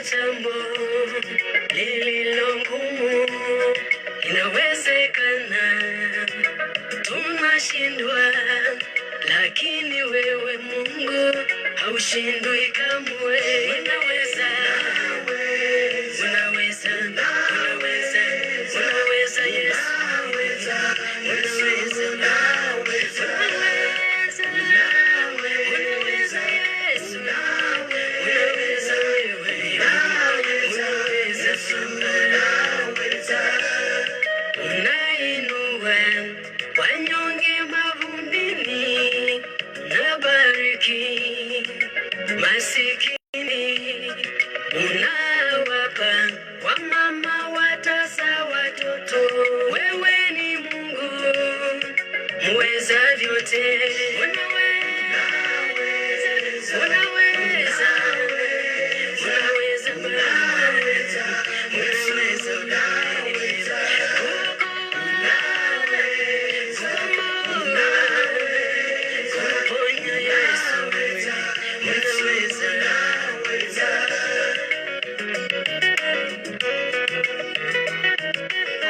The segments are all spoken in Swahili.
jambo lililo ngumu inawezekana, tunashindwa, lakini wewe Mungu haushindwi kamwe. Unaweza, unaweza, unaweza, unaweza Yesu, unaweza, unaweza, unaweza, unaweza Yesu, unaweza wewe, unaweza unaweza. Unainua wanyonge mavumbini, unabariki masikini, unawapa wamama watasa watoto. Wewe ni Mungu muweza vyote, unaweza, unaweza, unaweza,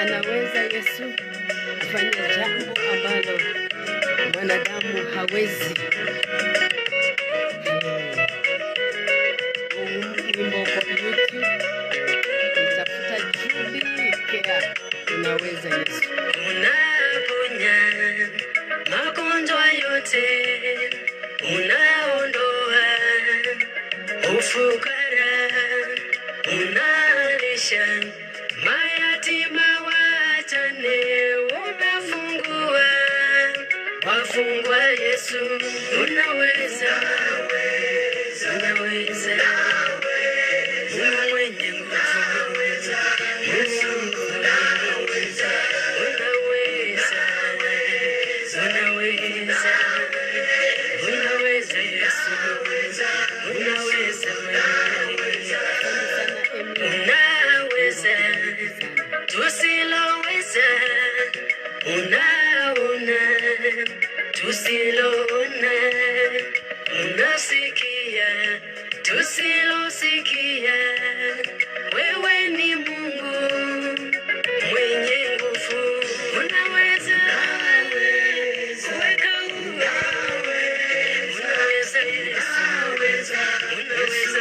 anaweza Yesu kufanya jambo ambalo mwanadamu hawezi. Wimbo kwa YouTube nitafuta Jubilee Care. Unaweza Yesu, unaponya magonjwa yote, unaondoa ufukara, unalisha mayatima wajane, unafungua wafungwa. Yesu unaweza, unaweza, Mungu mwenye nguvu, Mungu unaweza, unaweza, unaweza, unaweza Yesu, unaweza, unaweza tusiloweza, unaona tusiloona, unasikia tusilosikia. Wewe ni Mungu mwenye nguvu, unaweza kuweka unaweza Yesu, unaweza, unaweza,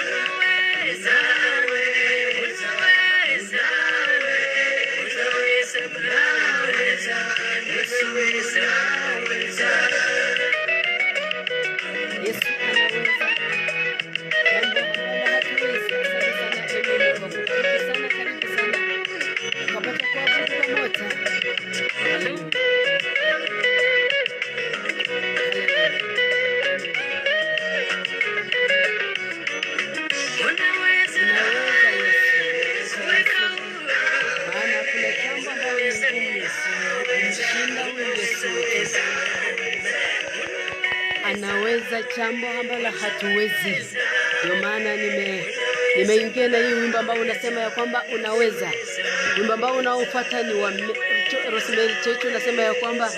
unaweza, Yesu anaweza. Karibu sana ukapata kuabudu pamoja. Anaweza jambo ambalo hatuwezi. Ndio maana nimeingia na hii wimbo ambao unasema ya kwamba unaweza. Wimbo ambao unaofuata ni wa Rosemary Chechu, unasema ya kwamba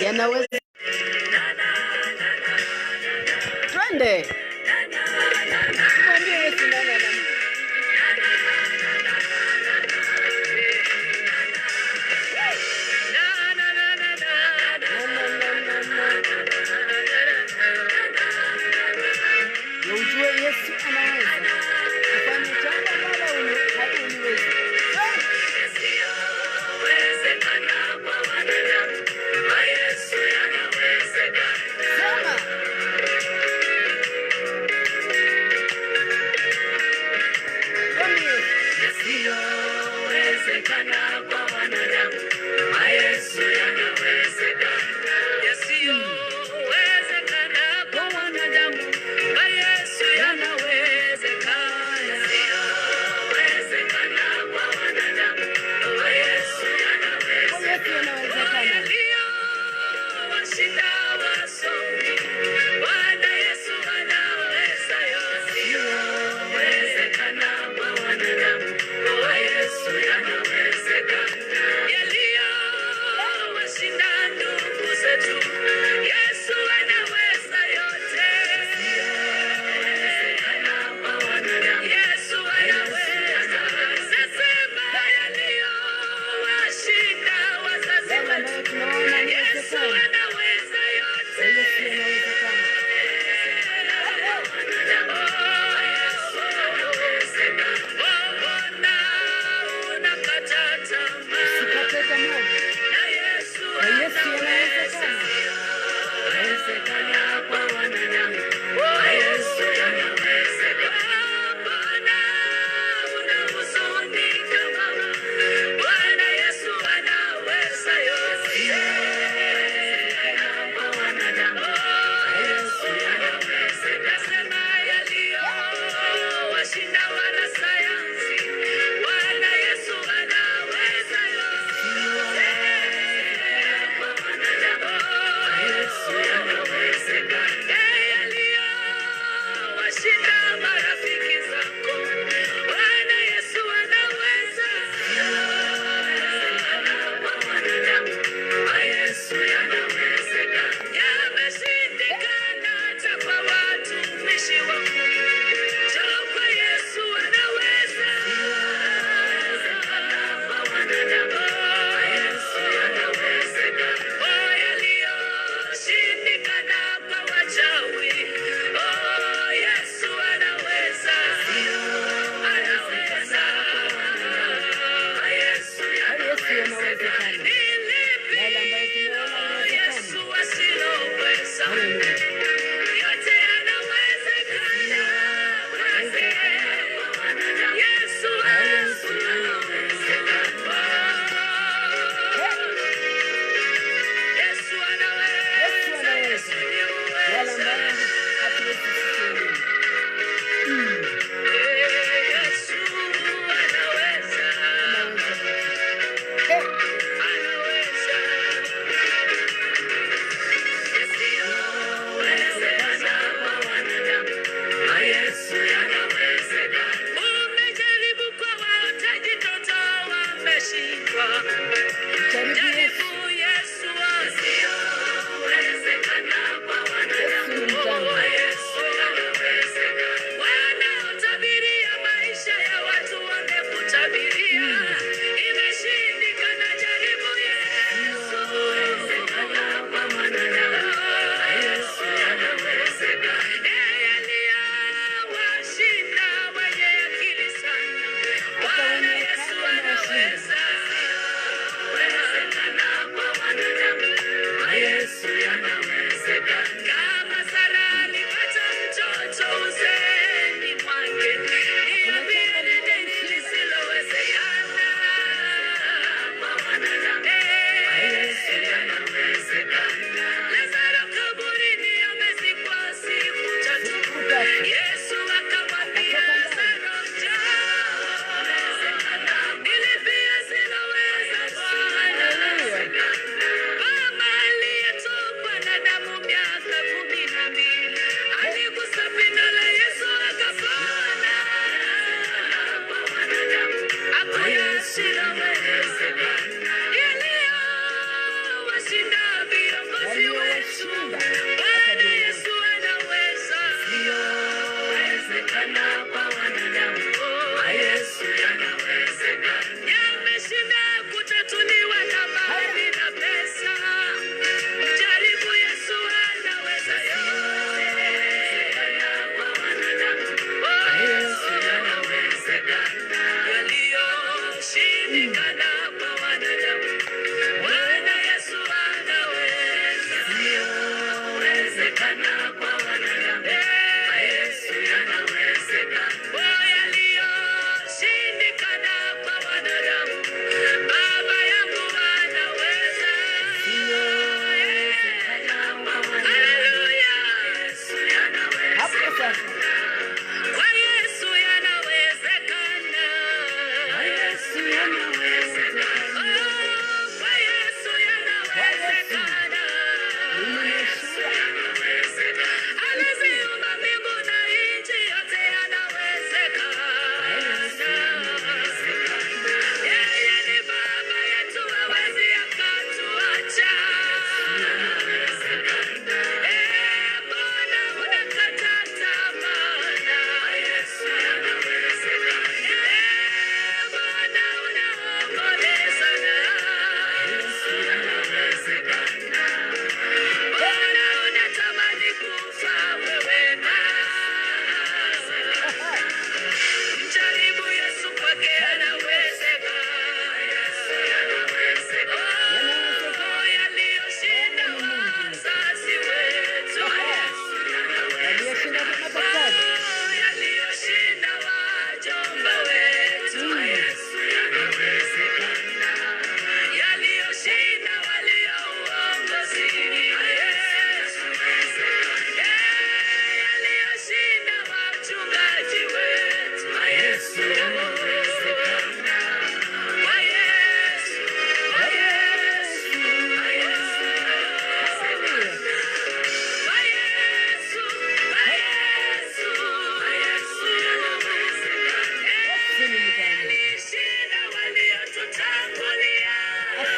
yanaweza. Twende. Mwambie Yesu nana. Yesu anaweza kufanya jambo ambalo hatuwezi. Yesu anaweza.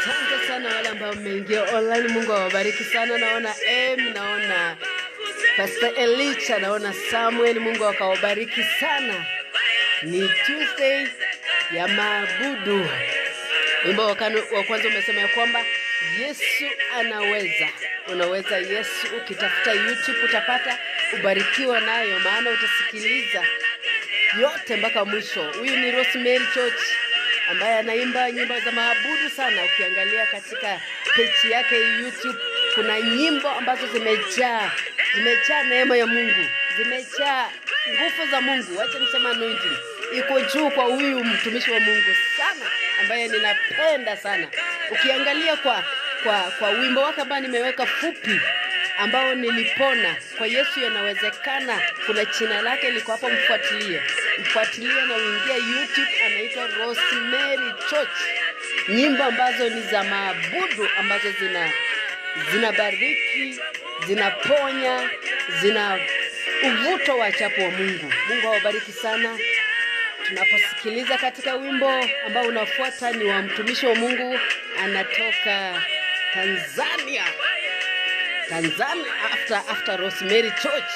Asante sana wale ambao mmeingia online. Mungu awabariki sana. Naona naona Pastor Elicha, naona Samuel. Mungu akawabariki sana. Ni Tuesday ya maabudu. Wimbo wa kwanza umesema ya kwamba Yesu anaweza. Unaweza Yesu, ukitafuta YouTube utapata, ubarikiwa nayo, maana utasikiliza yote mpaka mwisho. Huyu ni Rosemary Church ambaye anaimba nyimbo za maabudu sana. Ukiangalia katika page yake YouTube kuna nyimbo ambazo zimejaa neema ya Mungu, zimejaa nguvu za Mungu. Acha niseme anointing iko juu kwa huyu mtumishi wa Mungu sana, ambaye ninapenda sana. Ukiangalia kwa wimbo wake ambao nimeweka fupi, ambao nilipona kwa Yesu yanawezekana, kuna jina lake liko hapo, mfuatilie na uingia YouTube, anaitwa Rosemary Church. Nyimbo ambazo ni za maabudu, ambazo zinabariki, zinaponya, zina uvuto wa chapo wa Mungu. Mungu awabariki sana. Tunaposikiliza katika wimbo ambao unafuata ni wa mtumishi wa Mungu, anatoka Tanzania. After Rosemary Church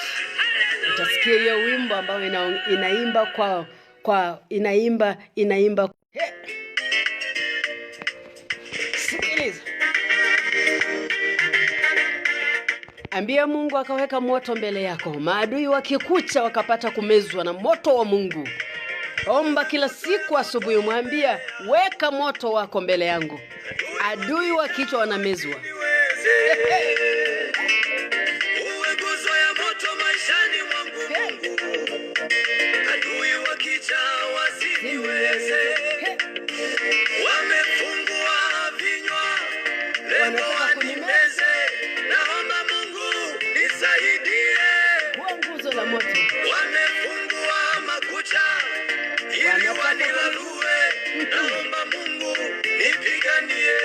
utasikia hiyo wimbo ambao inaimba. Sikiliza. Ambia Mungu akaweka moto mbele yako, maadui wakikucha wakapata kumezwa na moto wa Mungu. Omba kila siku asubuhi, mwambia weka moto wako mbele yangu, adui wakichwa wanamezwa. Uwe nguzo ya moto maishani mwangu Mungu, adui wakicha wasiniweze. Wamefungua vinywa lengo wanimeze, naomba Mungu nisaidie. Kuwa nguzo la moto. Wamefungua makucha ili wanilalue, naomba Mungu nipiganie.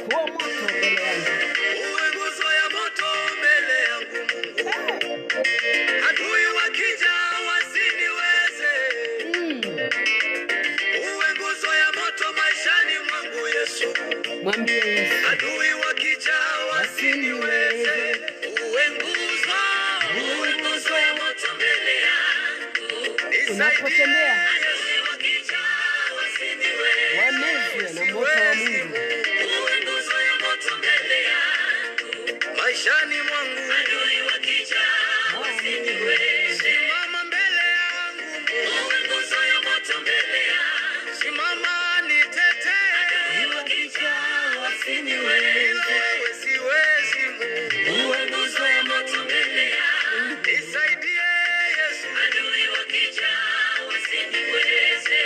Kuwa moto mbele yangu. Uwe nguzo ya moto mbele yangu Mungu, adui wakija wasiniweze. Uwe nguzo ya moto maishani mwangu Yesu, Mwambie Yesu, adui wakija wasiniweze. Uwe nguzo ya moto mbele yangu, unapotembea adui wakija wasiniweze. wamezwe na moto wa Mungu. Uwe nguzo ya moto mbele yangu, maishani mwangu, adui wakija wasiniweze. Simama mbele yangu, uwe nguzo ya moto mbele yangu. Simama nitetee, adui wakija wasiniweze. Wewe siwezi Mungu, uwe nguzo ya moto mbele yangu. Nisaidie Yesu, adui wakija wasiniweze.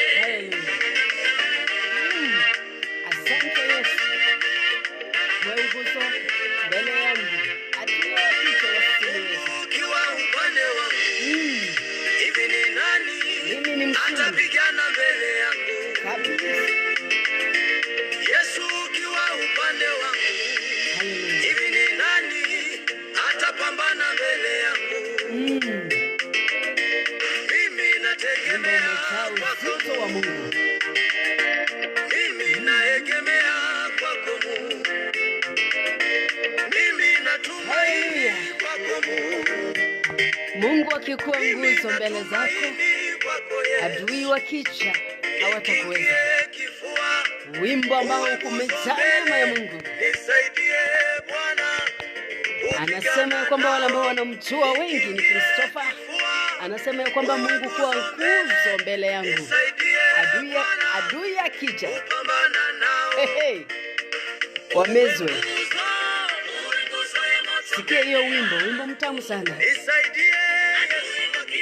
Asante Yesu. Wewe nguzo mbele yangu, adui wakichwa wasiniweze. Ukiwa upande wangu, hivi ni nani Mimi ni mshindi atapigana mbele yangu? kabisa. Yesu ukiwa upande wangu, Haleluya. hivi ni nani atapambana mbele yangu? Mimi Wimbo nategemea umejaa kwako uzito wa Mungu, Mungu. mimi naegemea kwako Mungu, mimi natumaini Haleluya. kwako Mungu, Mungu akikuwa mimi nguzo mbele zako, natumaini kwako Yesu. adui wakicha hawatakuweza. Nikingie kifua, Wimbo ambao umejaa neema ya Mungu. nisaidie Bwana. Anasema ya kwamba wale ambao wanamjua wengi ni Christopher. Anasema ya kwamba Mungu kuwa nguzo mbele yangu, adui akija wamezwe. Sikia hiyo wimbo mtamu sana.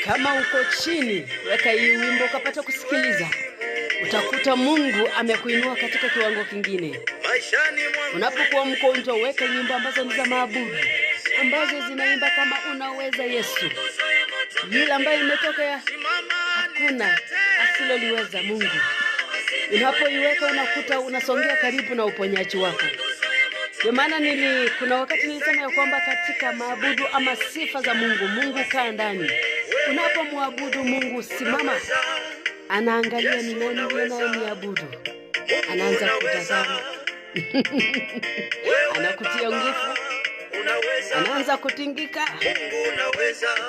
Kama uko chini, weka hii wimbo ukapata kusikiliza. Utakuta Mungu amekuinua katika kiwango kingine. Unapokuwa mgonjwa, weka nyimbo ambazo ni za maabudu, ambazo zinaimba kama unaweza Yesu. Yule ambaye imetoka hakuna asiloliweza Mungu. Unapoiweka unakuta unasongea karibu na uponyaji wako. Ndio maana kuna wakati nilisema ya kwamba katika maabudu ama sifa za Mungu, Mungu kaa ndani. Unapomwabudu Mungu, simama, anaangalia ni nani yule naye niabudu. Anaanza kutazama anakutia nguvu, anaanza kutingika,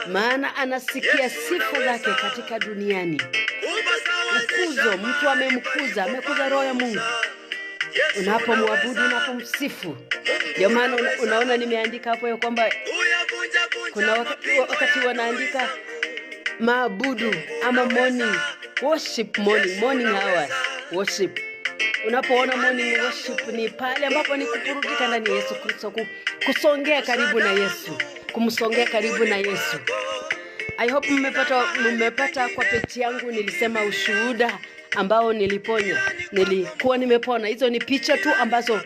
maana anasikia sifa zake katika duniani. Ukuzo, mtu amekuza roho ya Mungu unapomwabudu, unapomsifu. Ndio maana unaona nimeandika hapo ya kwamba kuna wakati wanaandika maabudu ama morning worship, morning hours worship. Unapoona morning worship ni pale ambapo ni kupurudika ndani ya Yesu Kristo, kusongea karibu na Yesu, kumsongea karibu na Yesu. I hope mmepata kwa page yangu nilisema ushuhuda ambao nilikuwa nimepona. Hizo ni picha tu ambazo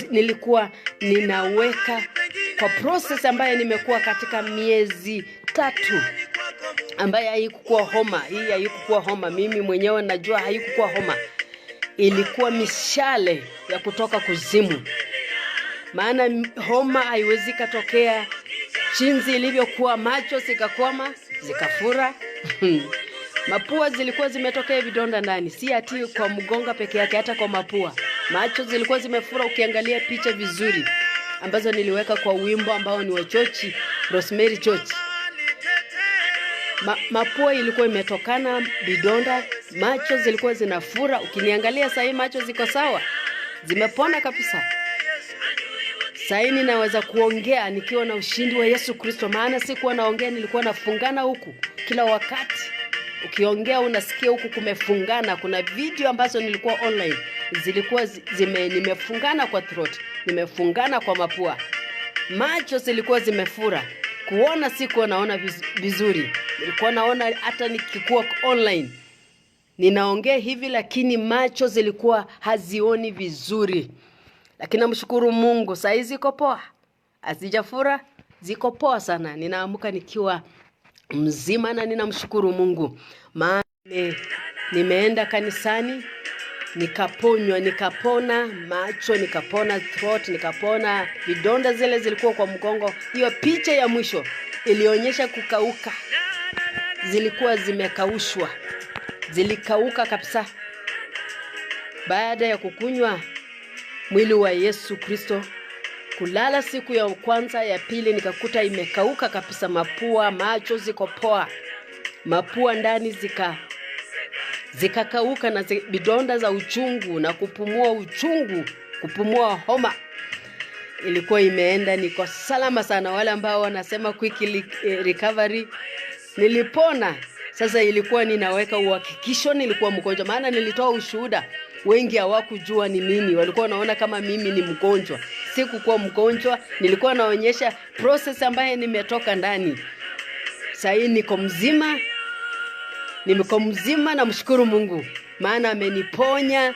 nilikuwa ninaweka kwa process ambayo nimekuwa katika miezi 3, ambaye haikuwa homa. Hii haikuwa homa, mimi mwenyewe najua haikuwa homa. Ilikuwa mishale ya kutoka kuzimu. Maana homa haiwezi katokea jinsi ilivyokuwa, macho zikakwama, zikafura. Mapua zilikuwa zimetokea vidonda ndani, si ati kwa mgonga peke yake, hata kwa mapua. Macho zilikuwa zimefura, ukiangalia picha vizuri ambazo niliweka kwa wimbo ambao ni wa Chochi, Rosemary Chochi. Mapua ilikuwa imetokana vidonda, macho zilikuwa zinafura. Ukiniangalia sasa macho ziko sawa, zimepona kabisa. Sasa ninaweza kuongea nikiwa na ushindi wa Yesu Kristo, maana sikuwa naongea, nilikuwa nafungana huku kila wakati. Ukiongea unasikia huku kumefungana. Kuna video ambazo nilikuwa online zilikuwa nimefungana kwa throat, nimefungana kwa mapua. Macho zilikuwa zimefura, kuona sikuwa naona vizuri. Nilikuwa naona hata nikikuwa online ninaongea hivi, lakini macho zilikuwa hazioni vizuri. Lakini namshukuru Mungu, saa hizi ziko poa, hazijafura, ziko poa sana. Ninaamka nikiwa mzima na ninamshukuru Mungu. Maana nimeenda kanisani, nikaponywa, nikapona macho, nikapona throat, nikapona vidonda zile zilikuwa kwa mgongo. Hiyo picha ya mwisho ilionyesha kukauka, zilikuwa zimekaushwa, zilikauka kabisa. Baada ya kukunywa mwili wa Yesu Kristo, kulala siku ya kwanza, ya pili nikakuta imekauka kabisa mapua, macho ziko poa. Mapua ndani zikakauka na vidonda za uchungu na kupumua uchungu, kupumua homa ilikuwa imeenda. Niko salama sana. Wale ambao wanasema quick recovery, nilipona. Sasa ilikuwa ninaweka uhakikisho nilikuwa mgonjwa, maana nilitoa ushuhuda. Wengi hawakujua ni nini, walikuwa wanaona kama mimi ni mgonjwa. Sikuwa mgonjwa, nilikuwa naonyesha process ambayo nimetoka ndani. Sasa niko mzima, na mshukuru Mungu, maana ameniponya.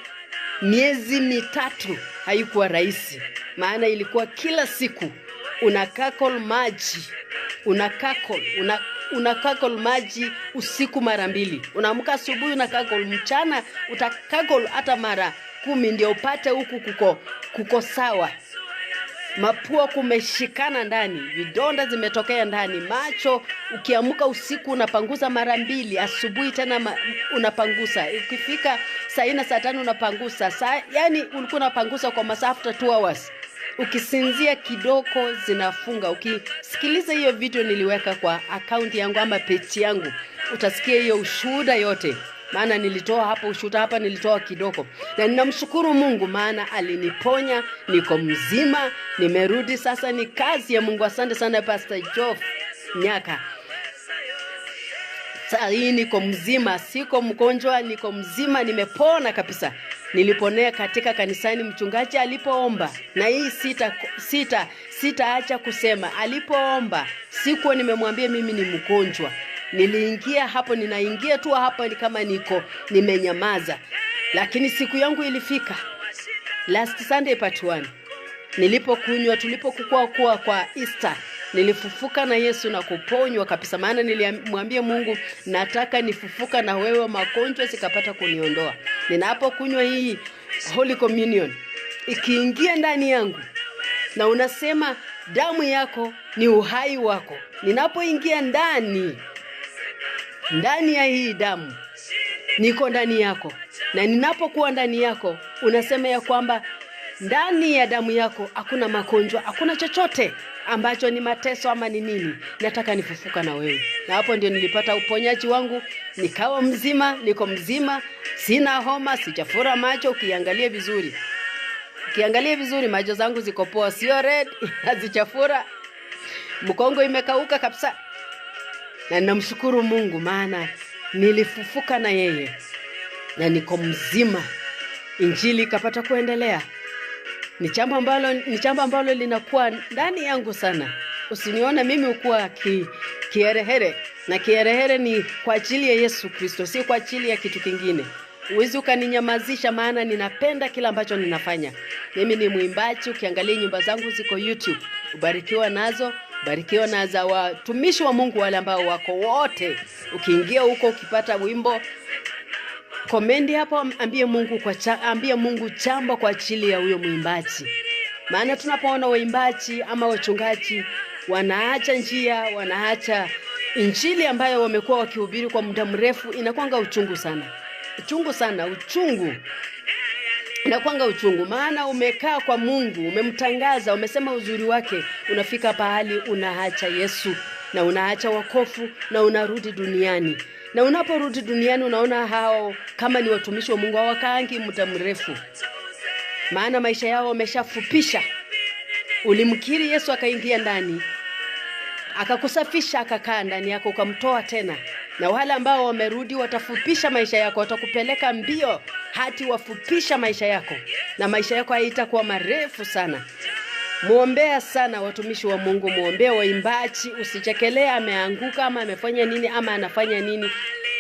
Miezi 3 haikuwa rahisi, maana ilikuwa kila siku unakakol maji, unakakol maji usiku mara 2. Unaamka asubuhi unakakol, mchana utakakol hata mara 10 ndio upate huku kuko sawa. Mapua kumeshikana ndani, vidonda zimetokea ndani. Macho ukiamka usiku unapangusa mara 2, asubuhi tena unapangusa. Ukifika saa 4 saa 5 unapangusa. Yani ulikuwa unapangusa kwa masaa after 2 hours. Ukisinzia kidogo zinafunga. Ukisikiliza hiyo video niliweka kwa account yangu ama page yangu, utasikia hiyo ushuhuda yote. Maana nilitoa hapo ushuhuda, hapa nilitoa kidogo. Na ninamshukuru Mungu maana aliniponya, niko mzima, nimerudi sasa. Ni kazi ya Mungu. Asante sana Pastor Joff Nyaka. Sasa hii niko mzima, siko mgonjwa, niko mzima, nimepona kabisa. Niliponea katika kanisani mchungaji alipoomba. Na hii sitaacha kusema, alipoomba sikuwa nimemwambia mimi ni mgonjwa. Niliingia hapo, ninaingia tu hapa ni kama nimenyamaza. Lakini siku yangu ilifika. Last Sunday part 1. Tulipokuwa kwa Easter, nilifufuka na Yesu na kuponywa kabisa. Maana nilimwambia Mungu, nataka nifufuka na wewe, magonjwa sikapata kuniondoa. Ninapokunywa hii Holy Communion, ikiingia ndani yangu na unasema damu yako ni uhai wako. Ninapoingia ndani ya hii damu, niko ndani yako. Na ninapokuwa ndani yako, unasema ya kwamba ndani ya damu yako hakuna magonjwa, hakuna chochote ambacho ni mateso ama ni nini. Nataka nifufuka na wewe. Na hapo ndio nilipata uponyaji wangu, nikawa mzima, niko mzima, sina homa, sijafura macho. Ukiangalia vizuri macho zangu ziko poa, sio red, hazichafura. Mkongo imekauka kabisa. Na namshukuru Mungu maana nilifufuka na yeye na niko mzima. Injili kapata kuendelea. Ni jambo ambalo linakuwa ndani yangu sana. Usinione mimi ukuwa kiherehere, na kiherehere ni kwa ajili ya Yesu Kristo, si kwa ajili ya kitu kingine. Uwezi ukaninyamazisha maana ninapenda kila ambacho ninafanya. Mimi ni mwimbaji, ukiangalia nyimbo zangu ziko YouTube. Ubarikiwa nazo, barikiwa na za watumishi wa Mungu wale ambao wako wote. Ukiingia huko ukipata wimbo, komendi hapo, ambie Mungu jambo kwa ajili ya huyo mwimbaji. Maana tunapoona waimbaji ama wachungaji wanaacha njia, wanaacha injili ambayo wamekuwa wakihubiri kwa muda mrefu, inakuanga uchungu sana. Inakuanga uchungu maana umekaa kwa Mungu, umemtangaza, umesema uzuri wake, unafika pahali unaacha Yesu na unaacha wokovu na unarudi duniani. Na unaporudi duniani unaona hao kama ni watumishi wa Mungu hawakaangi muda mrefu. Maana maisha yao wameshafupisha. Ulimkiri Yesu akaingia ndani, akakusafisha, akakaa ndani yako, ukamtoa tena. Na wale ambao wamerudi watafupisha maisha yako, watakupeleka mbio hadi wafupisha maisha yako, na maisha yako haitakuwa marefu sana. Muombea sana watumishi wa Mungu, muombea waimbaji, usichekelea ameanguka ama amefanya nini ama anafanya nini.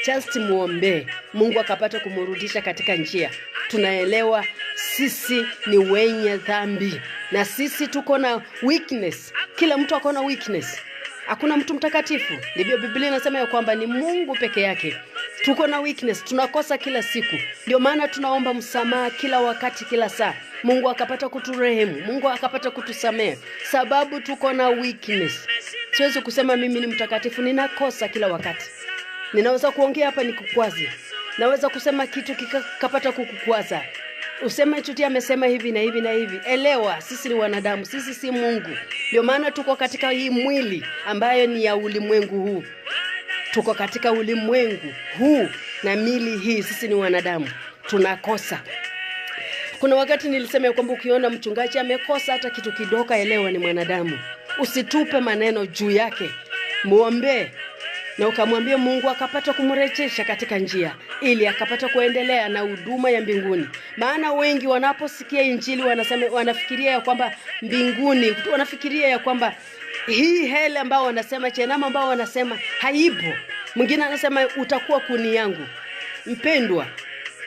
Just muombe Mungu akapata kumrudisha katika njia. Tunaelewa sisi ni wenye dhambi na sisi tuko na weakness. Kila mtu ako na weakness. Hakuna mtu mtakatifu. Ndivyo Biblia inasema ya kwamba ni Mungu peke yake. Tuko na weakness, tunakosa kila siku. Ndio maana tunaomba msamaha kila wakati, kila saa. Mungu akapata kuturehemu, Mungu akapata kutusamehe, sababu tuko na weakness. Siwezi kusema mimi ni mtakatifu, ninakosa kila wakati. Ninaweza kuongea hapa nikukwaze. Naweza kusema kitu kikapata kukukwaza. Useme chuti amesema hivi na hivi na hivi. Elewa, sisi ni wanadamu, sisi si Mungu. Ndio maana tuko katika hii mwili ambayo ni ya ulimwengu huu. Tuko katika ulimwengu huu na mili hii, sisi ni wanadamu. Tunakosa. Kuna wakati nilisema kwamba ukiona mchungaji amekosa hata kitu kidogo, elewa ni mwanadamu. Usitupe maneno juu yake. Muombe na ukamwambia Mungu akapata kumrejesha katika njia ili akapata kuendelea na huduma ya mbinguni. Maana wengi wanaposikia injili wanafikiria ya kwamba mbinguni, wanafikiria ya kwamba hii hela ambao wanasema, jehanamu ambao wanasema haipo. Mwingine anasema utakuwa kuni yangu. Mpendwa,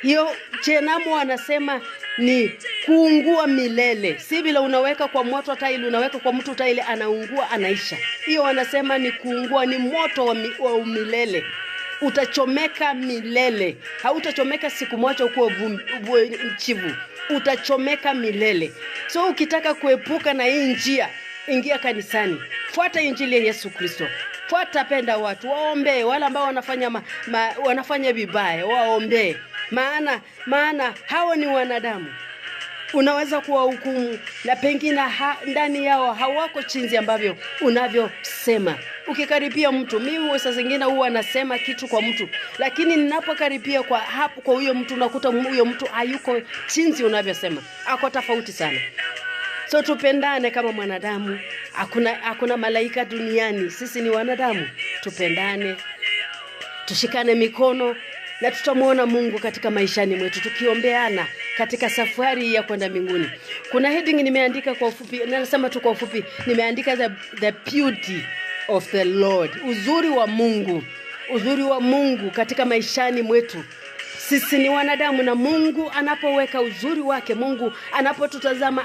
hiyo jehanamu wanasema ni kuungua milele. Si bila unaweka kwa moto taili, unaweka kwa mtu taili, anaungua, anaisha. Hiyo wanasema ni kuungua, ni moto wa milele. Utachomeka milele. Hautachomeka siku moja uko chivu. Utachomeka milele. So ukitaka kuepuka na hii njia, ingia kanisani. Fuata injili ya Yesu Kristo. Fuata, penda watu, waombe. Wale ambao wanafanya vibaya, waombe. Maana hao ni wanadamu. Unaweza kuwahukumu na pengine ndani yao hawako chinzi ambavyo unavyosema. Ukikaribia mtu, mimi saa zingine huwa nasema kitu kwa mtu, lakini ninapokaribia kwa huyo mtu nakuta huyo mtu hayuko chinzi unavyosema. Ako tofauti sana. So tupendane kama mwanadamu. Hakuna malaika duniani. Sisi ni wanadamu. Tupendane. Tushikane mikono na tutamuona Mungu katika maishani mwetu tukiombeana katika safari ya kwenda mbinguni. Kuna heading nimeandika kwa ufupi, nasema tu kwa ufupi, nimeandika the beauty of the Lord. Uzuri wa Mungu. Uzuri wa Mungu katika maishani mwetu. Sisi ni wanadamu na Mungu anapoweka uzuri wake, Mungu anapotutazama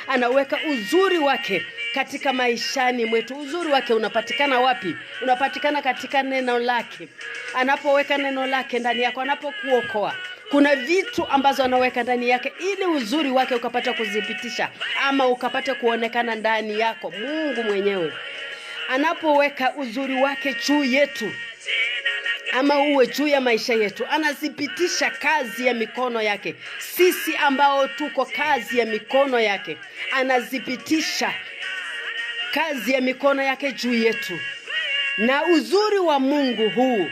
anaweka uzuri wake katika maishani mwetu. Uzuri wake unapatikana wapi? Unapatikana katika neno lake. Anapoweka neno lake ndani yako, anapokuokoa, kuna vitu ambazo anaweka ndani yake ili uzuri wake ukapata kudhibitisha ama ukapata kuonekana ndani yako. Mungu mwenyewe anapoweka uzuri wake juu yetu, ama uwe juu ya maisha yetu. Anazipitisha kazi ya mikono yake. Sisi ambao tuko kazi ya mikono yake, anazipitisha kazi ya mikono yake juu yetu. Na uzuri wa Mungu huu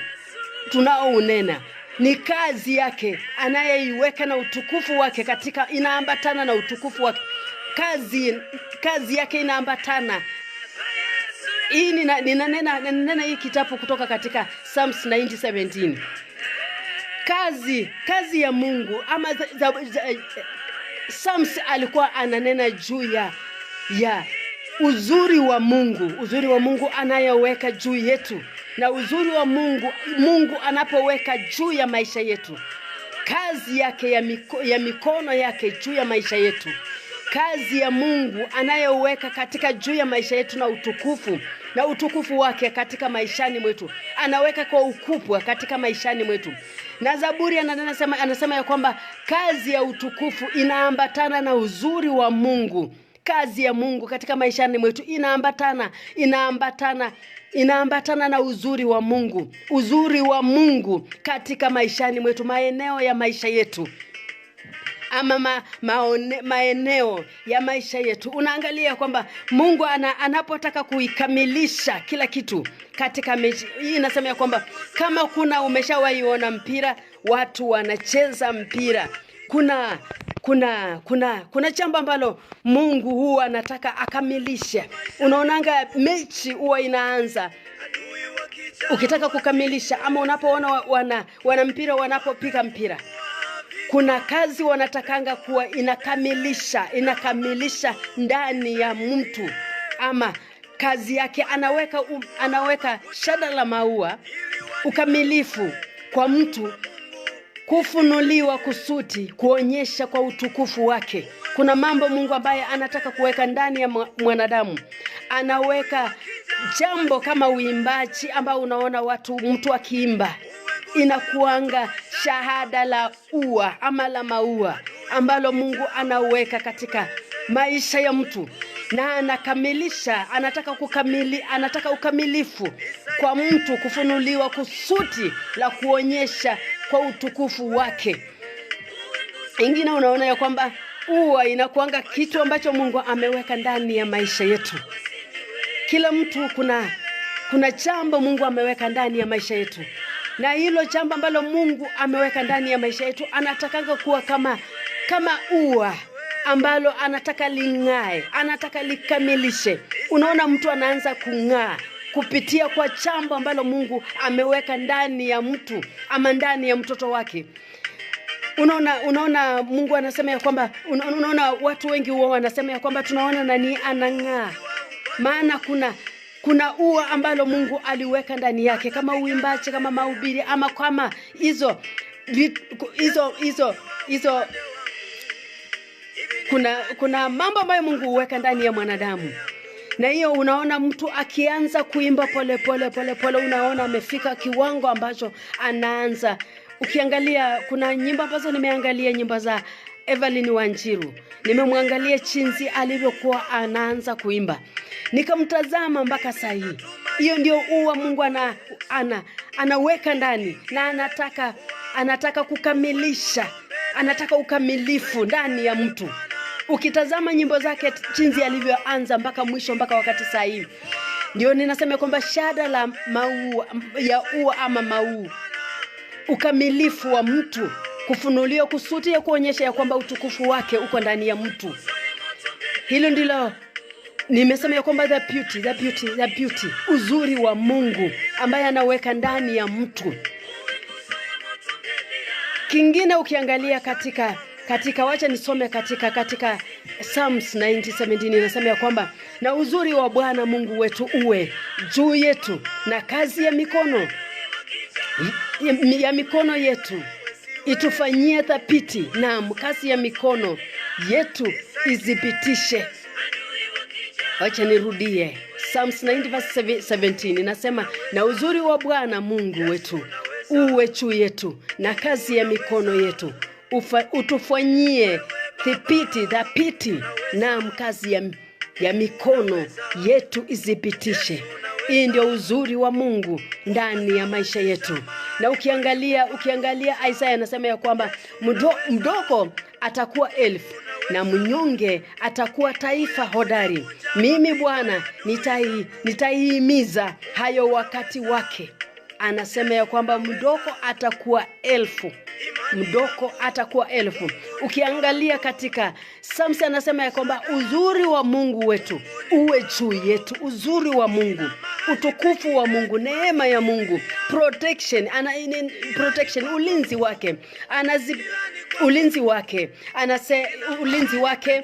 tunaounena ni kazi yake anayeiweka, na utukufu wake katika inaambatana na utukufu wake. Kazi yake inaambatana. Hii ninanena hii kitabu kutoka katika Psalms 90:17. Kazi ya Mungu ama Psalms alikuwa ananena juu ya uzuri wa Mungu anayeweka juu yetu, na uzuri wa Mungu anapoweka juu ya maisha yetu. Kazi yake ya mikono yake juu ya maisha yetu. Kazi ya Mungu anayoweka katika juu ya maisha yetu, na utukufu wake katika maishani mwetu. Anaweka kwa ukubwa katika maishani mwetu. Na Zaburi anasema ya kwamba kazi ya utukufu inaambatana na uzuri wa Mungu. Kazi ya Mungu katika maishani mwetu inaambatana na uzuri wa Mungu. Uzuri wa Mungu katika maishani mwetu, maeneo ya maisha yetu. Ama maeneo ya maisha yetu. Unaangalia kwamba Mungu anapotaka kuikamilisha kila kitu katika mechi. Hii inasema ya kwamba kama umeshawahi ona mpira, watu wanacheza mpira. Kuna jambo ambalo Mungu huwa anataka akamilishe. Unaonanga mechi huwa inaanza ukitaka kukamilisha, ama unapoona wana mpira wanapopiga mpira, kuna kazi wanatakanga kuwa inakamilisha ndani ya mtu. Ama kazi yake anaweka shada la maua, ukamilifu kwa mtu, kufunuliwa kusudi kuonyesha kwa utukufu wake. Kuna mambo Mungu ambaye anataka kuweka ndani ya mwanadamu. Anaweka jambo kama uimbaji ambao unaona mtu akiimba, inakuanga shahada la ua ama la maua ambalo Mungu anaweka katika maisha ya mtu, na anakamilisha. Anataka ukamilifu kwa mtu, kufunuliwa kusudi la kuonyesha kwa utukufu wake. Ingine unaona ya kwamba ua inakuanga kitu ambacho Mungu ameweka ndani ya maisha yetu. Kila mtu kuna jambo Mungu ameweka ndani ya maisha yetu. Na hilo jambo ambalo Mungu ameweka ndani ya maisha yetu anatakanga kuwa kama ua ambalo anataka ling'ae, anataka likamilishe. Unaona mtu anaanza kung'aa kupitia kwa jambo ambalo Mungu ameweka ndani ya mtu ama ndani ya mtoto wake. Unaona Mungu anasema ya kwamba unaona watu wengi huwa wanasema ya kwamba tunaona nani anang'aa. Maana kuna ua ambalo Mungu aliweka ndani yake, kama uimbaji, kama mahubiri, ama kama hizo kuna mambo ambayo Mungu huweka ndani ya mwanadamu. Na hiyo unaona mtu akianza kuimba pole unaona amefika kiwango ambacho anaanza. Ukiangalia kuna nyimbo ambazo nimeangalia, nyimbo za Evelyn Wanjiru, nimemwangalia chinzi alivyokuwa anaanza kuimba, nikamtazama mpaka saa hii. Hiyo ndio ua Mungu anaweka ndani, na anataka kukamilisha, anataka ukamilifu ndani ya mtu. Ukitazama nyimbo zake chinzi alivyoanza mpaka mwisho, mpaka wakati saa hii, ndio ninasema kwamba shada la maua ya ua ama mau, ukamilifu wa mtu, kufunuliwa kusudi ya kuonyesha ya kwamba utukufu wake uko ndani ya mtu. Hilo ndilo nimesema ya kwamba the beauty, uzuri wa Mungu ambaye anaweka ndani ya mtu. Kingine ukiangalia katika wacha nisome katika Psalms 90:17 inasema ya kwamba na uzuri wa Bwana Mungu wetu uwe juu yetu, na kazi ya mikono yetu itufanyie thabiti, na kazi ya mikono yetu izipitishe. Wacha nirudie. Psalms 90:17 inasema na uzuri wa Bwana Mungu wetu uwe juu yetu, na kazi ya mikono yetu utufanyie thabiti, na kazi ya mikono yetu izipitishe. Hii ndio uzuri wa Mungu ndani ya maisha yetu. Na ukiangalia Isaya anasema ya kwamba mdogo atakuwa elfu na mnyonge atakuwa taifa hodari. Mimi Bwana nitaihimiza hayo wakati wake. Anasema ya kwamba mdogo atakuwa elfu. Mdogo atakuwa elfu. Ukiangalia katika Psalms anasema ya kwamba uzuri wa Mungu wetu uwe juu yetu. Uzuri wa Mungu, utukufu wa Mungu, neema ya Mungu, protection, ulinzi wake. Ulinzi wake.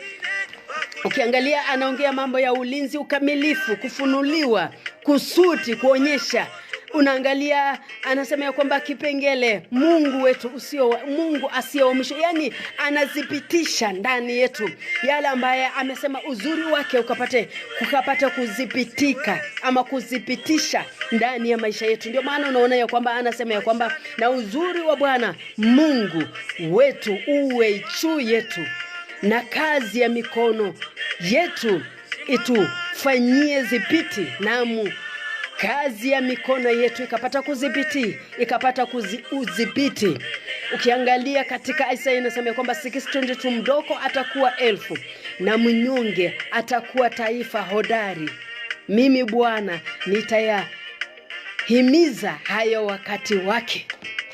Ukiangalia anaongea mambo ya ulinzi, ukamilifu, kufunuliwa, kusudi, kuonyesha. Unaangalia anasema ya kwamba kipengele Mungu wetu Mungu asiye mwisho, yani anazipitisha ndani yetu yale ambaye amesema uzuri wake ukapata kuzipitika ama kuzipitisha ndani ya maisha yetu. Ndio maana unaona ya kwamba anasema ya kwamba na uzuri wa Bwana Mungu wetu uwe juu yetu, na kazi ya mikono yetu itufanyie zipiti. Namu kazi ya mikono yetu ikapata kuzipiti. Ukiangalia katika Isaya inasema kwamba 622 mdogo atakuwa elfu na mnyonge atakuwa taifa hodari. Mimi Bwana nitayahimiza hayo wakati wake.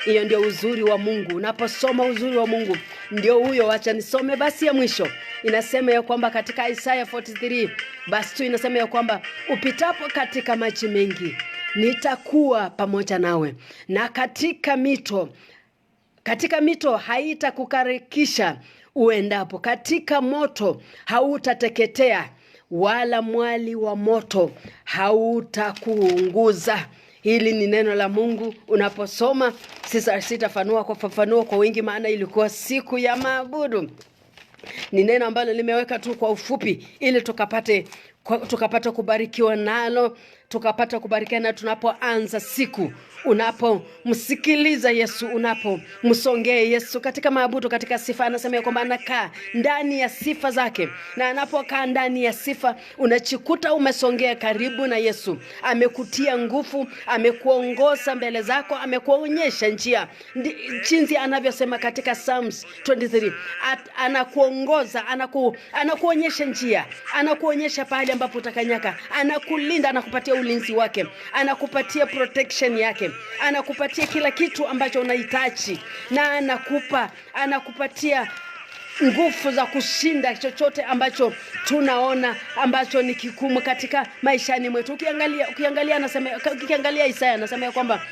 Hiyo ndio uzuri wa Mungu. Unaposoma uzuri wa Mungu ndio huyo. Acha nisome basi ya mwisho. Inasema ya kwamba katika Isaiah 43 basi 2 inasema ya kwamba upitapo katika maji mengi nitakuwa pamoja nawe, na katika mito haitakukarikisha uendapo, katika moto hautateketea, wala mwali wa moto hautakuunguza. Hili ni neno la Mungu. Unaposoma sitafafanua kwa wingi, maana ilikuwa siku ya maabudu. Ni neno ambalo limeweka tu kwa ufupi ili tukapate kubarikiwa nalo, tukapata kubarikiana tunapoanza siku. Unapomsikiliza Yesu, unapomsongea Yesu katika maabudu, katika sifa, anasema kwamba anakaa ndani ya sifa zake, na anapokaa ndani ya sifa unachikuta umesongea karibu na Yesu. Amekutia nguvu, amekuongoza mbele zako, amekuonyesha njia, jinsi anavyosema katika Psalms 23. Anakuongoza, anakuonyesha njia, anakuonyesha pahali ambapo utakanyaka, anakulinda, anakupatia ulinzi wake, anakupatia protection yake, anakupatia kila kitu ambacho unahitaji, na anakupatia nguvu za kushinda chochote ambacho tunaona ambacho ni kigumu katika maishani mwetu. Ukiangalia Isaya anasema kwamba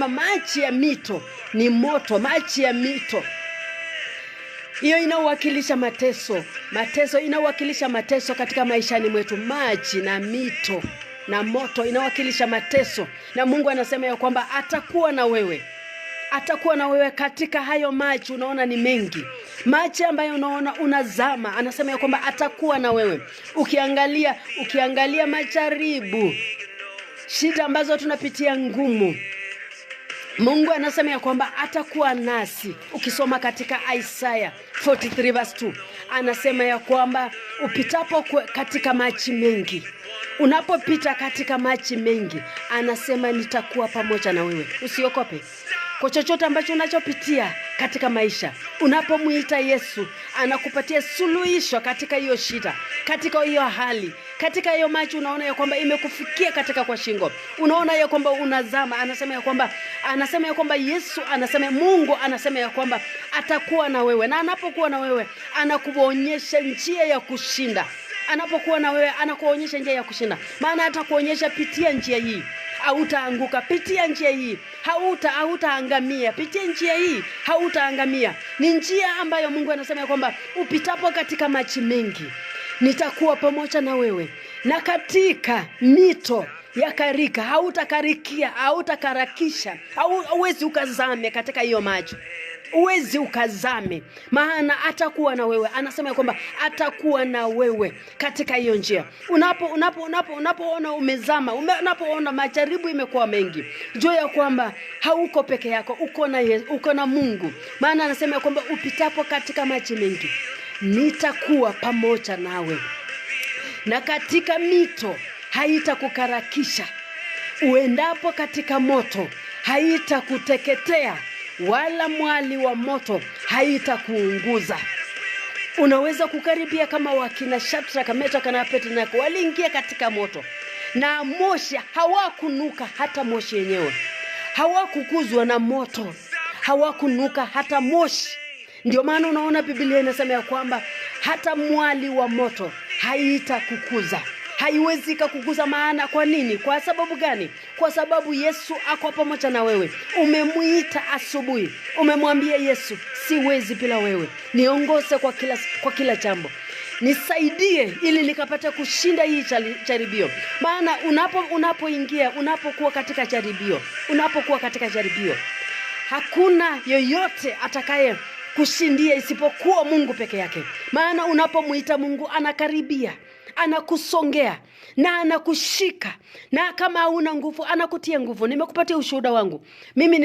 maji ya mito ni moto, maji ya mito. Hiyo inawakilisha mateso. Inawakilisha mateso katika maishani mwetu. Maji na mito na moto inawakilisha mateso. Na Mungu anasema ya kwamba atakuwa na wewe katika hayo maji. Unaona ni mengi, maji ambayo unaona unazama, anasema ya kwamba atakuwa na wewe. Ukiangalia majaribu, shida ambazo tunapitia ngumu, Mungu anasema ya kwamba atakuwa nasi. Ukisoma katika Isaiah 43 verse 2 anasema ya kwamba upitapo katika maji mengi, unapopita katika maji mengi, anasema nitakuwa pamoja na wewe. Usiogope kwa chochote ambacho unachopitia katika maisha. Unapomuita Yesu, anakupatia suluhisho katika hiyo shida, katika hiyo hali, katika hiyo maji unaona ya kwamba imekufikia katika kwa shingo, unaona ya kwamba unazama. Anasema ya kwamba Yesu Mungu anasema ya kwamba atakuwa na wewe, na anapokuwa na wewe anakuonyesha njia ya kushinda. Anapokuwa na wewe anakuonyesha njia ya kushinda, maana atakuonyesha pitia njia hii, hautaanguka. Pitia njia hii, hautaangamia. Pitia njia hii, hautaangamia. Ni njia ambayo Mungu anasema ya kwamba upitapo katika maji mengi nitakuwa pamoja na wewe, na katika mito ya karika hautakarakisha, hauwezi ukazame katika hiyo maji. Uwezi ukazame, maana atakuwa na wewe. Anasema kwamba atakuwa na wewe katika hiyo njia. Unapoona umezama, unapoona majaribu imekuwa mengi, jua ya kwamba hauko peke yako, uko na Mungu. Maana anasema kwamba upitapo katika maji mengi nitakuwa pamoja nawe, na katika mito haitakukarakisha. Uendapo katika moto haitakuteketea, wala mwali wa moto haitakuunguza. Unaweza kukaribia kama wakina Shadraka, Meshaki na Abednego. Waliingia katika moto na moshi, hawakunuka hata moshi yenyewe. Hawakukuzwa na moto, hawakunuka hata moshi. Ndio maana unaona Biblia inasema ya kwamba hata mwali wa moto haitakukuza. Haiwezi kukuguza. Maana kwa nini? Kwa sababu gani? Kwa sababu Yesu ako pamoja na wewe. Umemuita asubuhi, umemwambia Yesu, siwezi bila wewe, niongoze kwa kila jambo, nisaidie ili nikapate kushinda hii jaribio. Maana unapokuwa katika jaribio, hakuna yoyote atakaye kushindia isipokuwa Mungu peke yake. Maana unapomuita Mungu, anakaribia, anakusongea na anakushika, na kama hauna nguvu anakutia nguvu. Nimekupatia ushuhuda wangu. Mimi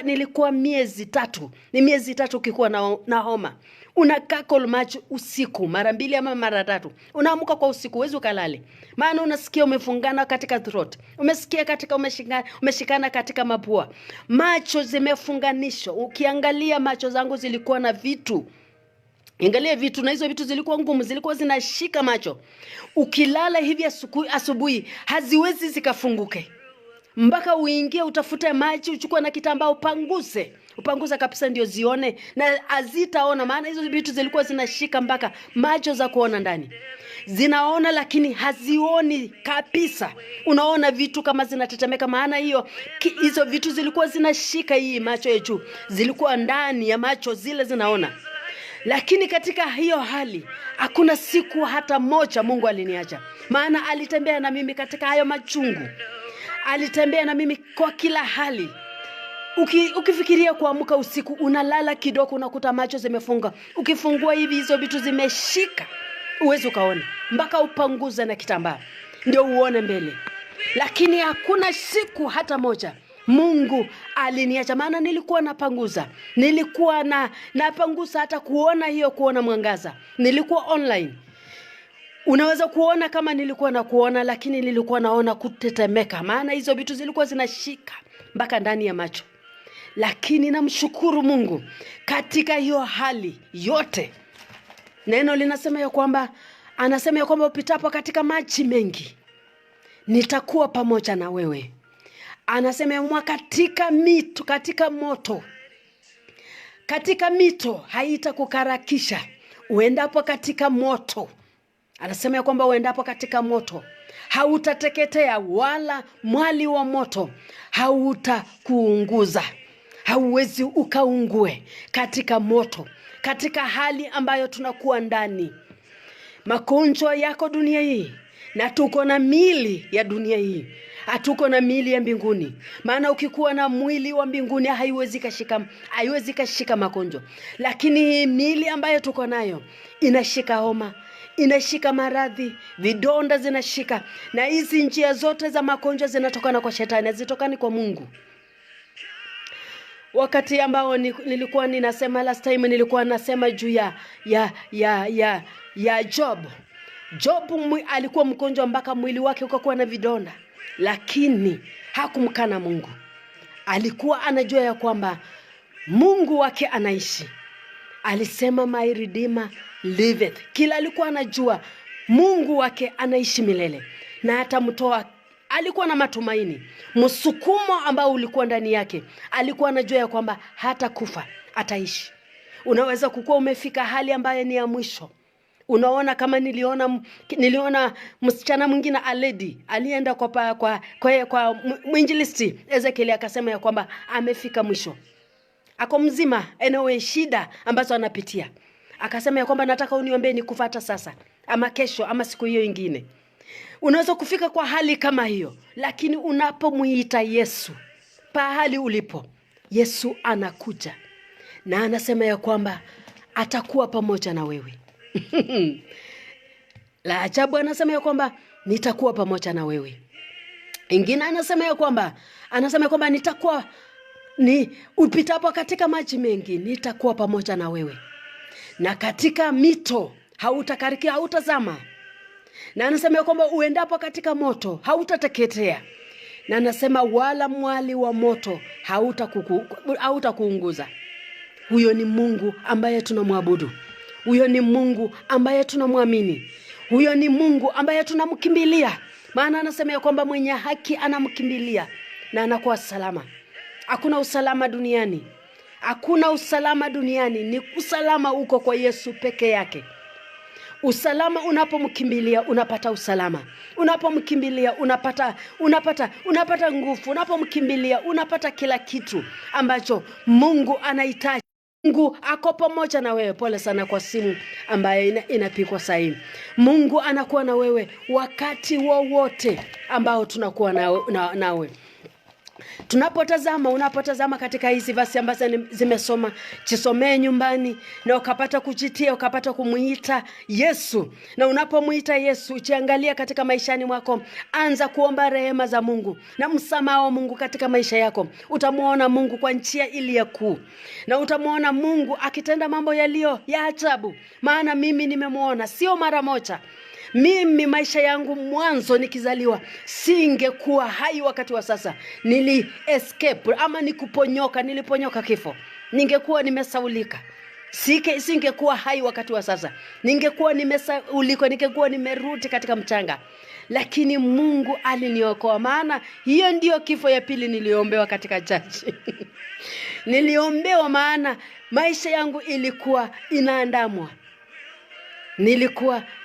nilikuwa miezi 3. Ni miezi 3 ukikuwa na homa. Unakaa kwa macho usiku mara 2 ama mara 3. Unaamka kwa usiku, huwezi ukalale. Maana unasikia umefungana katika throat. Umesikia katika umeshikana katika mapua. Macho zimefunganishwa. Ukiangalia macho zangu zilikuwa na vitu. Angalia vitu, na hizo vitu zilikuwa ngumu, zilikuwa zinashika macho. Ukilala hivi asubuhi haziwezi zikafunguke. Mpaka uingie utafute maji, uchukue na kitambaa upanguze kabisa ndio zione, na azitaona. Maana hizo vitu zilikuwa zinashika mpaka macho za kuona ndani. Zinaona lakini hazioni kabisa. Unaona vitu kama zinatetemeka. Maana hizo vitu zilikuwa zinashika hii macho ya juu. Zilikuwa ndani ya macho zile zinaona. Lakini katika hiyo hali hakuna siku hata moja Mungu aliniacha. Maana alitembea na mimi katika hayo machungu. Alitembea na mimi kwa kila hali. Ukifikiria kuamka usiku, unalala kidogo unakuta macho zimefunga. Ukifungua hivi hizo vitu zimeshika. Uwezi ukaona mpaka upanguze na kitambaa ndio uone mbele. Lakini hakuna siku hata moja Mungu aliniacha. Maana nilikuwa napanguza. Nilikuwa napanguza hata kuona mwangaza. Nilikuwa online. Unaweza kuona kama nilikuwa na kuona, lakini nilikuwa naona kutetemeka. Maana hizo vitu zilikuwa zinashika mpaka ndani ya macho. Lakini namshukuru Mungu katika hiyo hali yote. Neno linasema ya kwamba, anasema ya kwamba upitapo katika maji mengi, nitakuwa pamoja na wewe. Anasema ya katika mito, katika mito haitakukarakisha. Uendapo katika moto, anasema ya kwamba uendapo katika moto hautateketea, wala mwali wa moto hautakuunguza. Hauwezi ukaungue katika moto, katika hali ambayo tunakuwa ndani. Magonjwa yako dunia hii, na tuko na miili ya dunia hii. Hatuko na miili ya mbinguni. Maana ukikuwa na mwili wa mbinguni haiwezi kashika magonjwa. Lakini hii miili ambayo tuko nayo inashika homa, inashika maradhi, vidonda zinashika. Na hizi njia zote za magonjwa zinatokana kwa shetani, hazitokani kwa Mungu. Wakati ambao nilikuwa ninasema last time, nilikuwa nasema juu ya Job. Job alikuwa mgonjwa mpaka mwili wake ukakuwa na vidonda. Lakini hakumkana Mungu. Alikuwa anajua ya kwamba Mungu wake anaishi. Alisema my redeemer liveth. Kila alikuwa anajua Mungu wake anaishi milele na atamtoa. Alikuwa na matumaini, msukumo ambao ulikuwa ndani yake. Alikuwa anajua ya kwamba hata kufa, ataishi. Unaweza kukuwa umefika hali ambayo ni ya mwisho. Unaona kama niliona msichana mwingine Aledi alienda kwa mwinjilisti Ezekiel, akasema ya kwamba amefika mwisho. Ako mzima, anyway shida ambazo anapitia. Akasema ya kwamba nataka uniombee nikufuata sasa ama kesho ama siku hiyo nyingine. Unaweza kufika kwa hali kama hiyo, lakini unapomuita Yesu pahali ulipo, Yesu anakuja na anasema ya kwamba atakuwa pamoja na wewe. La ajabu, anasema ya kwamba nitakuwa pamoja na wewe. Ingine anasema ya kwamba nitakuwa upitapo katika maji mengi, nitakuwa pamoja na wewe. Na katika mito hautazama. Na anasema ya kwamba uendapo katika moto hautateketea. Na anasema wala mwali wa moto hautakuunguza. Huyo ni Mungu ambaye tunamwabudu. Huyo ni Mungu ambaye tunamwamini. Huyo ni Mungu ambaye tunamkimbilia. Maana anasema ya kwamba mwenye haki anamkimbilia na anakuwa salama. Hakuna usalama duniani. Hakuna usalama duniani, ni usalama uko kwa Yesu peke yake. Usalama unapomkimbilia unapata usalama. Unapomkimbilia unapata nguvu. Unapomkimbilia unapata kila kitu ambacho Mungu anahitaji. Mungu ako pamoja na wewe. Pole sana kwa simu ambaye inapikwa sahihi. Mungu anakuwa na wewe wakati wowote ambao tunakuwa nawe. Unapotazama katika hizi verse ambazo zimesoma, jisomee nyumbani na ukapata kujitia, ukapata kumuita Yesu. Na unapomuita Yesu, ukiangalia katika maishani mwako, anza kuomba rehema za Mungu na msamaha wa Mungu katika maisha yako. Utamuona Mungu kwa njia iliyo kuu. Na utamuona Mungu akitenda mambo yaliyo ya ajabu. Maana mimi nimemuona sio mara moja. Mimi maisha yangu mwanzo nikizaliwa singekuwa hai wakati wa sasa. Escape ama niliponyoka kifo. Ningekuwa nimesaulika. Singekuwa hai wakati wa sasa. Ningekuwa nimesaulika, ningekuwa nimerudi katika mchanga. Lakini Mungu aliniokoa. Maana hiyo ndio kifo ya pili niliombewa katika church. Niliombewa maana maisha yangu ilikuwa inaandamwa.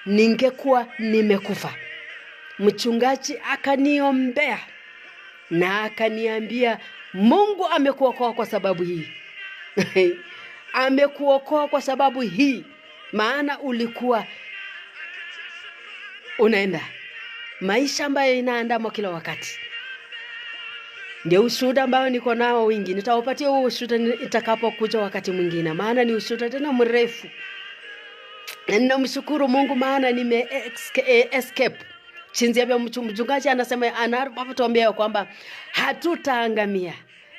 Ningekuwa nimekufa. Mchungaji akaniombea na akaniambia, Mungu amekuokoa kwa sababu hii. Amekuokoa kwa sababu hii. Maana ulikuwa unaenda maisha ambayo inaandamwa kila wakati. Ndio ushuhuda ambao niko nao wingi. Nitawapatia huo ushuhuda itakapokuja wakati mwingine. Maana ni ushuhuda tena mrefu. Na ninamshukuru Mungu maana escape. Chinzi ya mchungaji anasema anapotuambia kwamba hatutaangamia,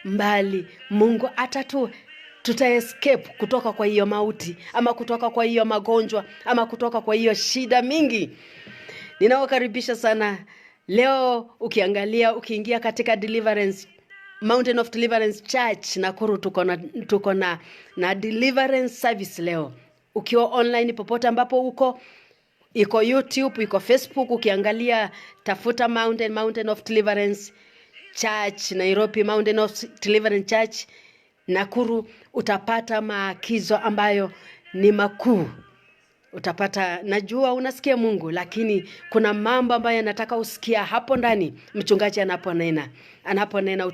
mbali Mungu tuta-escape kutoka kwa hiyo mauti, ama kutoka kwa hiyo magonjwa, ama kutoka kwa hiyo shida mingi. Ninawakaribisha sana. Leo ukiingia katika Deliverance Mountain of Deliverance Church Nakuru, tuko na deliverance service leo. Ukiwa online popote ambapo uko, iko YouTube, iko Facebook, ukiangalia tafuta Mountain of Deliverance Church Nairobi, Mountain of Deliverance Church Nakuru, utapata maagizo ambayo ni makuu. Utapata, najua unasikia Mungu, lakini kuna mambo ambayo nataka usikia hapo ndani. Mchungaji anaponena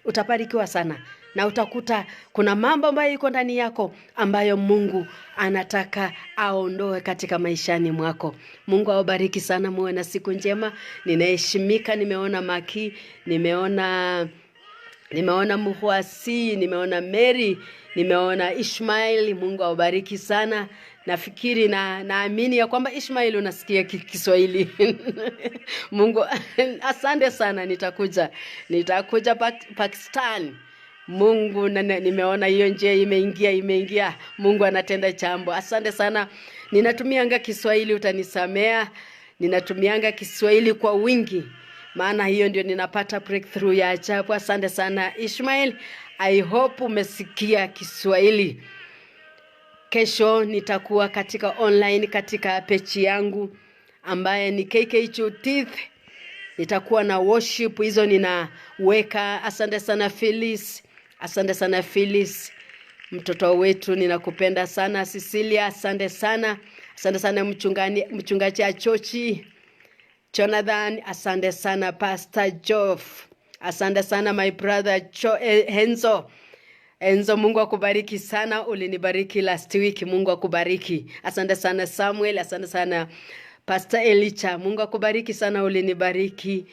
utabarikiwa sana. Na utakuta kuna mambo ambayo iko ndani yako ambayo Mungu anataka aondoe katika maishani mwako. Mungu awabariki sana, muwe na siku njema. Ninaheshimika, nimeona Maki, nimeona Muhuasi, nimeona Mary, nimeona Ishmael. Mungu awabariki sana. Nafikiri naamini ya kwamba Ishmael unasikia Kiswahili. Mungu asante sana. Nitakuja Pakistan. Mungu nimeona hiyo njia imeingia. Mungu anatenda jambo. Asante sana. Ninatumianga Kiswahili, utanisamea. Ninatumianga Kiswahili kwa wingi. Maana hiyo ndio ninapata breakthrough ya ajabu. Asante sana Ishmael. I hope umesikia Kiswahili. Kesho nitakuwa katika online katika page yangu ambaye ni KK Judith. Nitakuwa na worship, hizo ninaweka. Asante sana Phyllis. Mtoto wetu ninakupenda sana. Cecilia, asante sana mchungaji Achochi. Jonathan, asante sana Pastor Joff. Asante sana my brother Enzo, Mungu akubariki sana. Ulinibariki last week, Mungu akubariki. Asante sana Samuel, asante sana Pastor Elicha. Mungu akubariki sana, ulinibariki.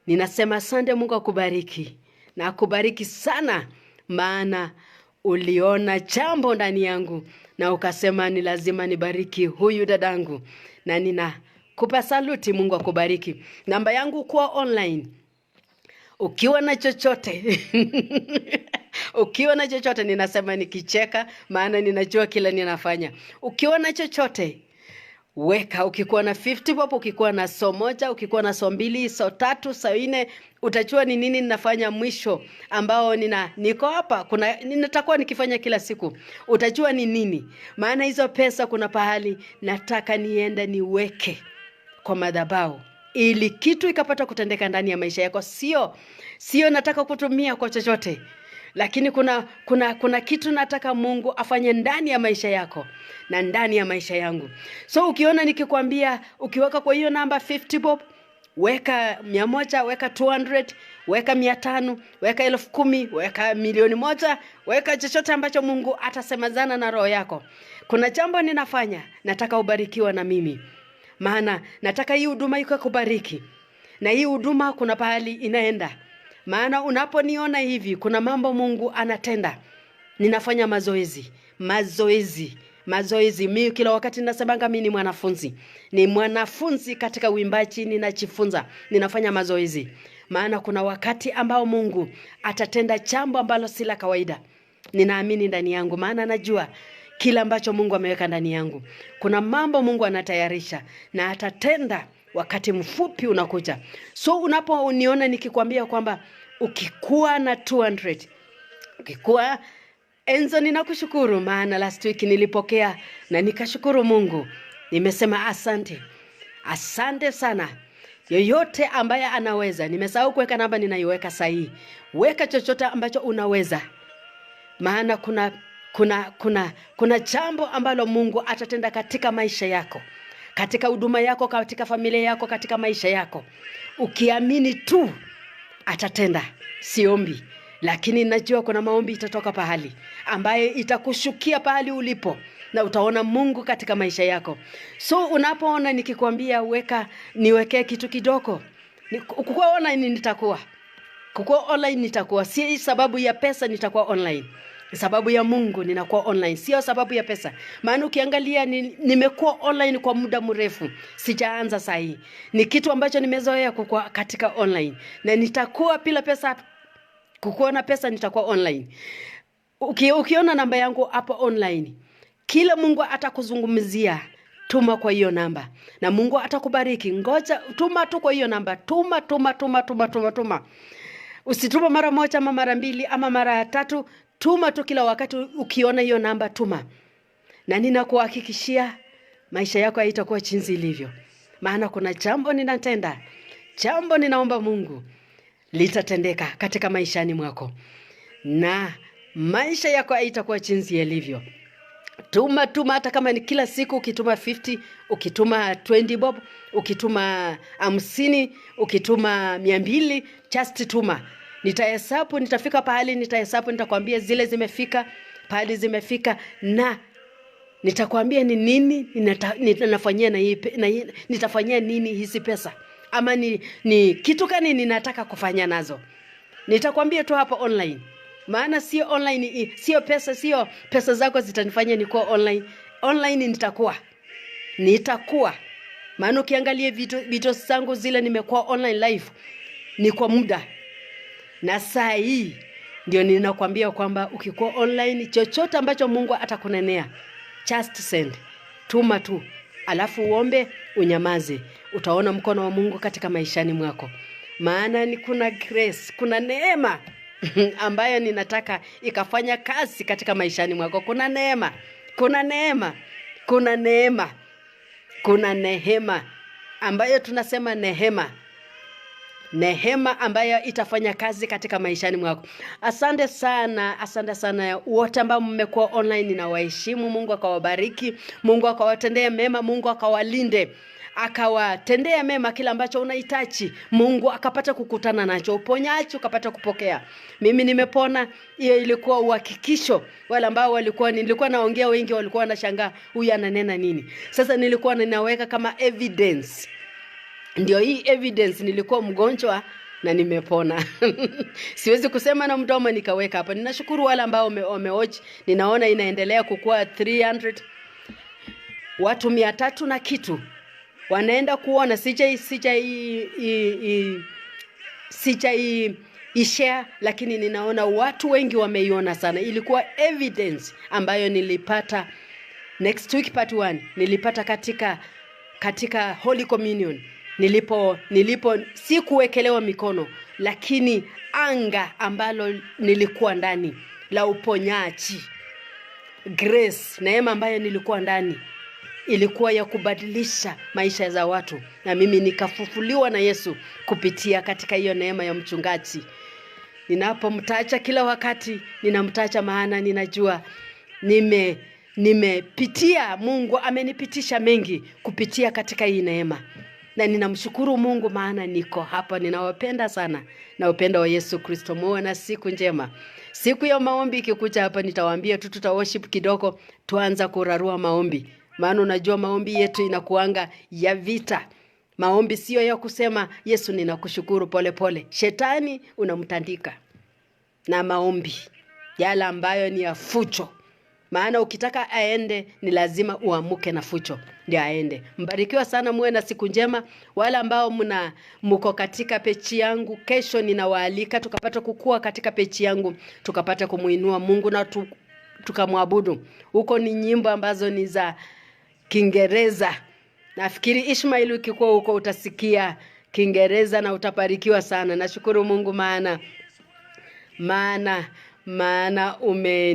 Ninasema asante, Mungu akubariki. Na akubariki sana maana uliona jambo ndani yangu na ukasema ni lazima nibariki huyu dadangu. Na ninakupa saluti, Mungu akubariki. Namba yangu kwa online. Ukiwa na chochote ninasema nikicheka, maana ninajua kila ninafanya. Ukiwa na chochote Weka, ukikuwa na 50 bob, ukikuwa na so moja, ukikuwa na so mbili, so tatu, so nne, utajua ni nini ninafanya mwisho ambao niko hapa. Nitakuwa nikifanya kila siku. Utajua ni nini. Maana hizo pesa kuna pahali nataka niende niweke kwa madhabahu ili kitu ikapata kutendeka ndani ya maisha yako. Sio nataka kutumia kwa chochote. Lakini kuna kitu nataka Mungu afanye ndani ya maisha yako na ndani ya maisha yangu. So ukiona nikikwambia ukiweka kwa hiyo namba 50 bob, weka 100, weka 200, weka 500, weka 10,000, weka 1,000,000, weka chochote ambacho Mungu atasemazana na roho yako. Kuna jambo ninafanya, nataka ubarikiwa na mimi. Maana nataka hii huduma ikubariki. Na hii huduma kuna pahali inaenda. Maana unaponiona hivi, kuna mambo Mungu anatenda. Ninafanya mazoezi. Mimi kila wakati ninasemanga mimi ni mwanafunzi. Ni mwanafunzi katika uimbaji, ninajifunza. Ninafanya mazoezi. Maana kuna wakati ambao Mungu atatenda jambo ambalo si la kawaida. Ninaamini ndani yangu, maana najua kila ambacho Mungu ameweka ndani yangu. Kuna mambo Mungu anatayarisha na atatenda wakati mfupi unakuja. So unaponiona nikikwambia kwamba ukikuwa na 200, ukikuwa Enzo, ninakushukuru maana last week nilipokea na nikashukuru Mungu. Nimesema asante. Asante sana. Yoyote ambaye anaweza, nimesahau kuweka namba, ninaiweka sahihi. Weka chochote ambacho unaweza. Maana kuna jambo ambalo Mungu atatenda katika maisha yako, katika huduma yako, katika familia yako, katika maisha yako. Ukiamini tu atatenda. Siombi, lakini najua kuna maombi itatoka pahali ambaye itakushukia pahali ulipo na utaona Mungu katika maisha yako. So unapoona nikikwambia niwekee kitu kidogo, kukua online nitakuwa. Si sababu ya pesa nitakuwa online. Sababu ya Mungu ninakuwa online, sio sababu ya pesa. Maana ukiangalia nimekuwa online kwa muda mrefu. Sijaanza sahi. Ni kitu ambacho nimezoea kukua katika online. Na nitakuwa bila pesa, kukuwa na pesa nitakuwa online. Ukiona namba yangu hapa online, kila Mungu atakuzungumzia, tuma kwa hiyo namba. Na Mungu atakubariki. Ngoja tuma tu kwa hiyo namba. Tuma. Usituma mara moja ama mara mbili ama mara tatu. Tuma tu kila wakati ukiona hiyo namba, tuma. Na ninakuhakikishia maisha yako haitakuwa jinsi ilivyo. Maana kuna jambo ninatenda. Jambo ninaomba Mungu litatendeka katika maishani mwako. Na maisha yako haitakuwa jinsi ilivyo. Tuma hata kama ni kila siku, ukituma 50, ukituma 20 bob, ukituma 50, ukituma 200, just tuma. Nitahesabu, nitafika pahali nitahesabu, nitakwambia zile zimefika, pahali zimefika, na nitakwambia ni nini ninafanyia nitafanyia nini hizi pesa, ama ni kitu gani ninataka kufanya nazo. Nitakwambia tu hapa online. Maana sio online, sio pesa zako zitanifanya nikuwa online. Online nitakuwa. Maana ukiangalia video zangu zile nimekuwa online live ni kwa muda. Na saa hii ndio ninakwambia kwamba ukikuwa online, chochote ambacho Mungu atakunenea, just send. Tuma tu. Alafu uombe, unyamaze. Utaona mkono wa Mungu katika maishani mwako. Maana kuna grace, kuna neema ambayo ninataka ikafanya kazi katika maishani mwako. Kuna neema ambayo tunasema nehema ambayo itafanya kazi katika maishani mwako. Asante sana wote ambao mmekuwa online, na waheshimu. Mungu akawabariki, Mungu akawatendee mema, Mungu akawalinde, akawatendea mema kila ambacho unahitaji. Mungu akapata kukutana nacho, uponyaji ukapata kupokea. Mimi nimepona. Hiyo ilikuwa uhakikisho. Wale ambao nilikuwa naongea, wengi walikuwa wanashangaa huyu ananena nini. Sasa nilikuwa ninaweka kama evidence. Ndio hii evidence, nilikuwa mgonjwa na nimepona. Siwezi kusema na mdomo nikaweka hapa. Ninashukuru wale ambao wameoji. Ninaona inaendelea kukua 300. Watu 300 na kitu wanaenda kuona. Share, lakini ninaona watu wengi wameiona sana. Ilikuwa evidence ambayo nilipata next week part 1. Nilipata katika katika Holy Communion nilipo si kuwekelewa mikono, lakini anga ambalo nilikuwa ndani la uponyaji, grace, neema ambayo nilikuwa ndani ilikuwa ya kubadilisha maisha za watu, na mimi nikafufuliwa na Yesu kupitia katika hiyo neema ya mchungaji. Ninapomtaja kila wakati ninamtaja, maana ninajua nimepitia, Mungu amenipitisha mengi kupitia katika hii neema, na ninamshukuru Mungu maana niko hapa. Ninawapenda sana na upendo wa Yesu Kristo. Muwe na siku njema. Siku ya maombi ikikuja hapa nitawaambia tu worship kidogo, tuanza kurarua maombi, maana unajua maombi yetu inakuanga ya vita. Maombi sio ya kusema Yesu ninakushukuru pole pole. Shetani unamtandika na maombi yale ambayo ni ya fucho, maana ukitaka aende ni lazima uamuke na fucho ndio aende. Mbarikiwa sana, muwe na siku njema. Wala ambao mko katika pechi yangu, kesho ninawaalika tukapata kukua katika pechi yangu, tukapata kumuinua Mungu na tukamwabudu. Huko ni nyimbo ambazo ni za Kiingereza. Nafikiri Ishmael ukikuwa huko utasikia Kiingereza na utaparikiwa sana. Nashukuru Mungu maana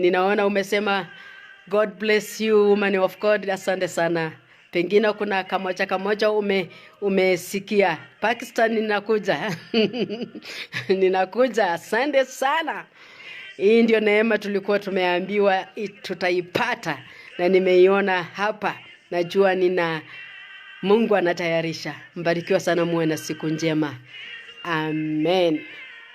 ninaona umesema God bless you woman of God. Asante sana. Pengine kuna kamoja umesikia Pakistan ninakuja. Ninakuja. Asante sana. Hii ndio neema tulikuwa tumeambiwa tutaipata, na nimeiona hapa. Najua Mungu anatayarisha. Mbarikiwa sana, muwe na siku njema. Amen.